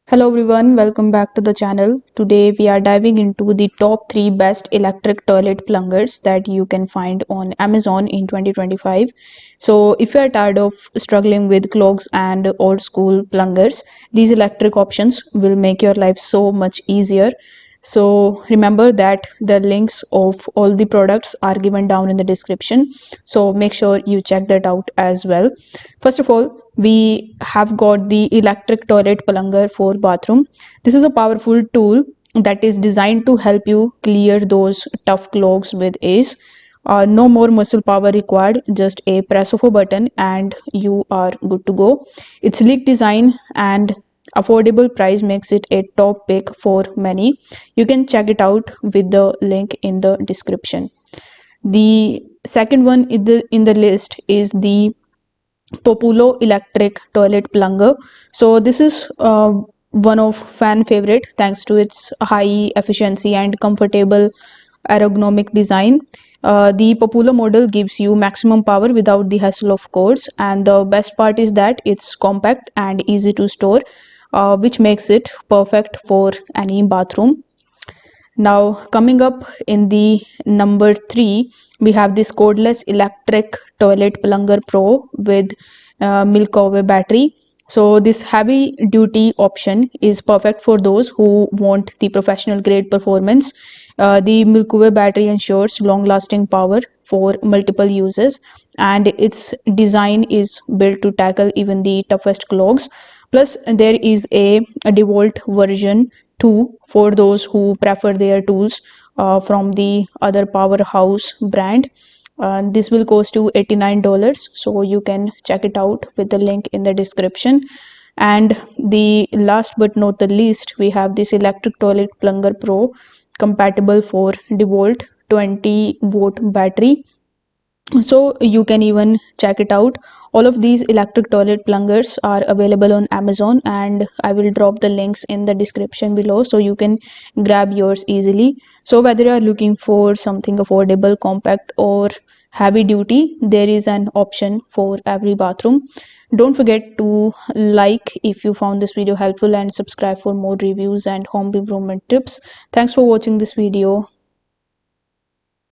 Hello everyone, welcome back to the channel. Today we are diving into the top 3 best electric toilet plungers that you can find on Amazon in 2025. So if you are tired of struggling with clogs and old school plungers, these electric options will make your life so much easier. So remember that the links of all the products are given down in the description. So make sure you check that out as well. First of all, we have got the electric toilet plunger for bathroom. This is a powerful tool that is designed to help you clear those tough clogs with ease. No more muscle power required, just a press of a button and you are good to go. Its sleek design and affordable price makes it a top pick for many. You can check it out with the link in the description. The second one in the list is the Populo electric toilet plunger. So this is one of fan favorite thanks to its high efficiency and comfortable ergonomic design. The Popula model gives you maximum power without the hassle of cords, and the best part is that it's compact and easy to store, which makes it perfect for any bathroom. Now, coming up in the number 3, we have this cordless electric toilet plunger pro with Milkaway battery. So this heavy duty option is perfect for those who want the professional grade performance. The Milkaway battery ensures long lasting power for multiple uses, and its design is built to tackle even the toughest clogs. Plus there is a default version too for those who prefer their tools from the other Powerhouse brand. This will cost you $89, so you can check it out with the link in the description. And the last but not the least, we have this electric toilet plunger pro, compatible for default 20-volt battery, so you can even check it out. All of these electric toilet plungers are available on Amazon, and I will drop the links in the description below so you can grab yours easily. So whether you are looking for something affordable, compact or heavy duty, there is an option for every bathroom. Don't forget to like if you found this video helpful, and subscribe for more reviews and home improvement tips. Thanks for watching this video.